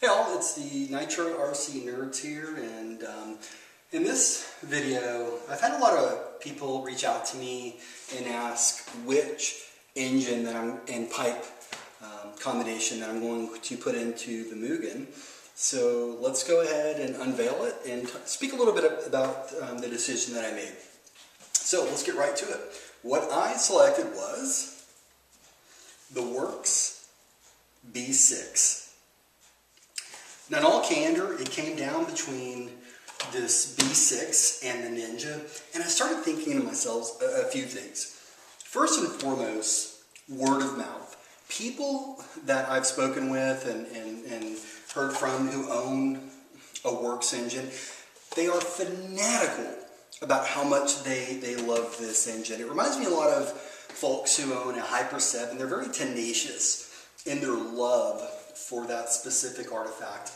Hey all, it's the Nitro RC Nerds here, and in this video I've had a lot of people reach out to me and ask which engine that and pipe combination that I'm going to put into the Mugen. So let's go ahead and unveil it and speak a little bit about the decision that I made. So let's get right to it. What I selected was the Works B6. Now in all candor, it came down between this B6 and the Ninja, and I started thinking to myself a few things. First and foremost, word of mouth. People that I've spoken with and heard from who own a Works engine, they are fanatical about how much they love this engine. It reminds me a lot of folks who own a Hyper 7. They're very tenacious in their love for that specific artifact.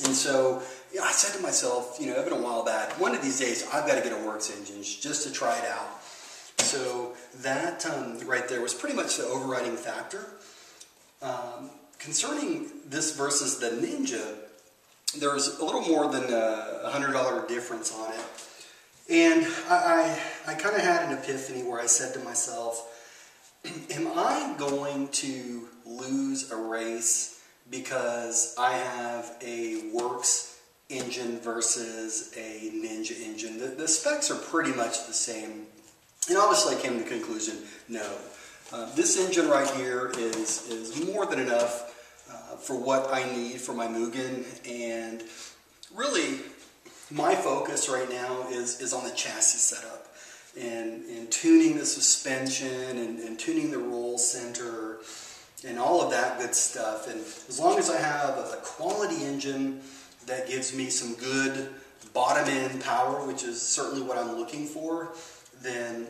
And so I said to myself, even a while back, one of these days I've got to get a Works engine just to try it out. So that right there was pretty much the overriding factor. Concerning this versus the Ninja, there's a little more than a $100 difference on it. And I kind of had an epiphany where I said to myself, am I going to lose a race because I have a Works engine versus a Ninja engine? The specs are pretty much the same. And obviously I came to the conclusion, no. This engine right here is more than enough for what I need for my Mugen. And really, my focus right now is on the chassis setup and tuning the suspension and tuning the roll center and all of that good stuff. And as long as I have a quality engine that gives me some good bottom end power, which is certainly what I'm looking for, then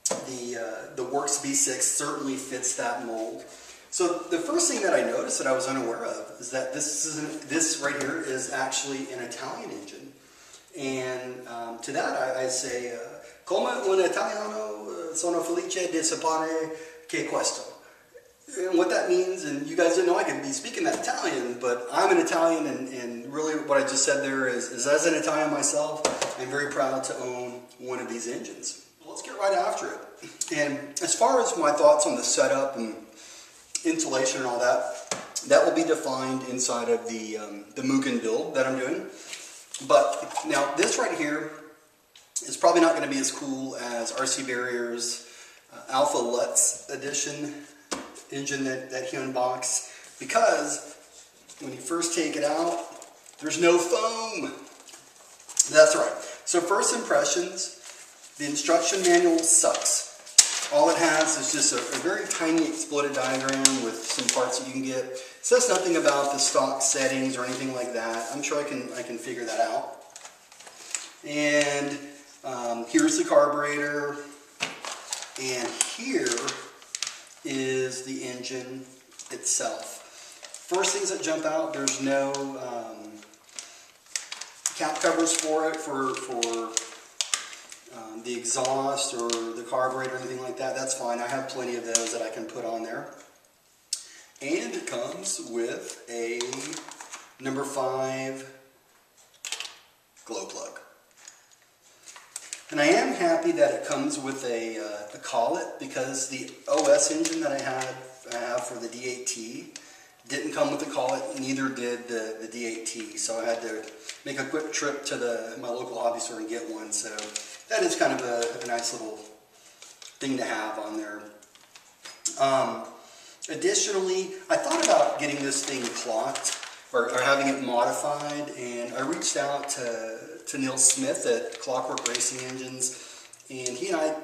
the Works B6 certainly fits that mold. So the first thing that I noticed that I was unaware of is that this right here is actually an Italian engine. And to that I say, come un italiano sono felice di sapere che questo. And what that means, and you guys didn't know I could be speaking that Italian, but I'm an Italian, and really what I just said there is as an Italian myself, I'm very proud to own one of these engines. Let's get right after it. And as far as my thoughts on the setup and installation and all that, that will be defined inside of the Mugen build that I'm doing. But now this right here is probably not going to be as cool as RC Barrier's Alpha Lutz edition engine that he unboxed, because when you first take it out, there's no foam. That's right. So first impressions, the instruction manual sucks. All it has is just a very tiny exploded diagram with some parts that you can get. It says nothing about the stock settings or anything like that. I'm sure I can figure that out. And here's the carburetor, and here is the engine itself. First things that jump out, there's no cap covers for it, for the exhaust or the carburetor or anything like that. That's fine. I have plenty of those that I can put on there. And it comes with a number 5 glow plug. And I am happy that it comes with a collet, because the OS engine that I have for the D8T didn't come with the collet, neither did the D8T. So I had to make a quick trip to my local hobby store and get one. So that is kind of a nice little thing to have on there. Additionally, I thought about getting this thing clocked or having it modified, and I reached out to Neil Smith at Clockwork Racing Engines, and he and I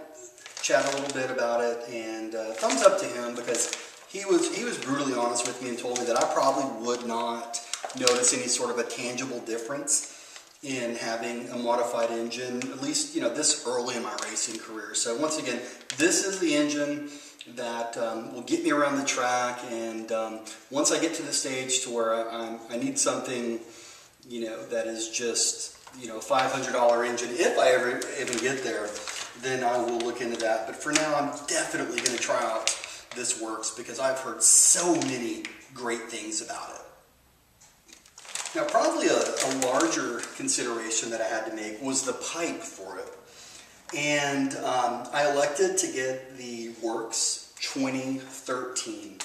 chatted a little bit about it, and thumbs up to him, because he was brutally honest with me and told me that I probably would not notice any sort of a tangible difference in having a modified engine, at least this early in my racing career. So once again, this is the engine that will get me around the track, and once I get to the stage to where I need something that is just $500 engine, if I ever even get there, then I will look into that. But for now, I'm definitely going to try out this Works, because I've heard so many great things about it. Now probably a larger consideration that I had to make was the pipe for it. And I elected to get the Works 2013.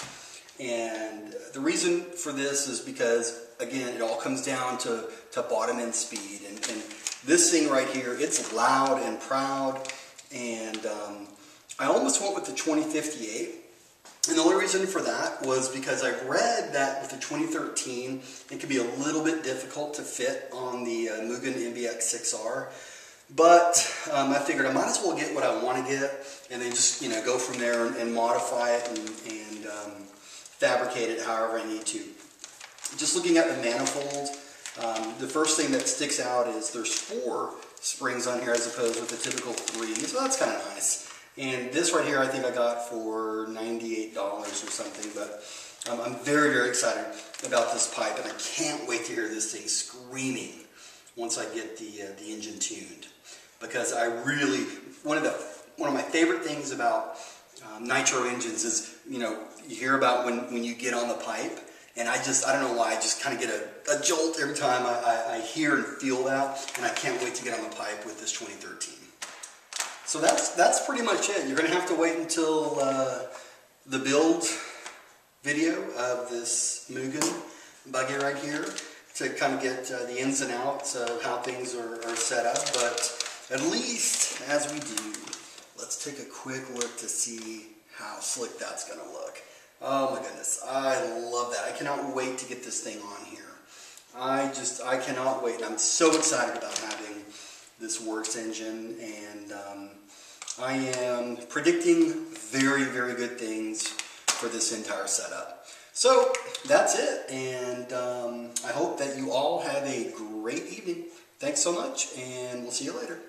And the reason for this is because, again, it all comes down to bottom end speed. And this thing right here, it's loud and proud. And I almost went with the 2058. And the only reason for that was because I read that with the 2013, it could be a little bit difficult to fit on the Mugen MBX6R. But I figured I might as well get what I want to get, and then just go from there and modify it and fabricate it however I need to. Just looking at the manifold, the first thing that sticks out is there's 4 springs on here as opposed with the typical 3, so that's kind of nice. And this right here I think I got for $98 or something, but I'm very, very excited about this pipe, and I can't wait to hear this thing screaming once I get the engine tuned. Because I really, one of my favorite things about nitro engines is, you hear about when you get on the pipe, and I don't know why, I just kind of get a jolt every time I hear and feel that, and I can't wait to get on the pipe with this 2013. So that's pretty much it. You're going to have to wait until the build video of this Mugen buggy right here to kind of get the ins and outs of how things are set up, but at least as we do, let's take a quick look to see how slick that's going to look. Oh my goodness, I love that. I cannot wait to get this thing on here. I cannot wait. I'm so excited about having this Works engine, and I am predicting very, very good things for this entire setup. So that's it, and I hope that you all have a great evening. Thanks so much, and we'll see you later.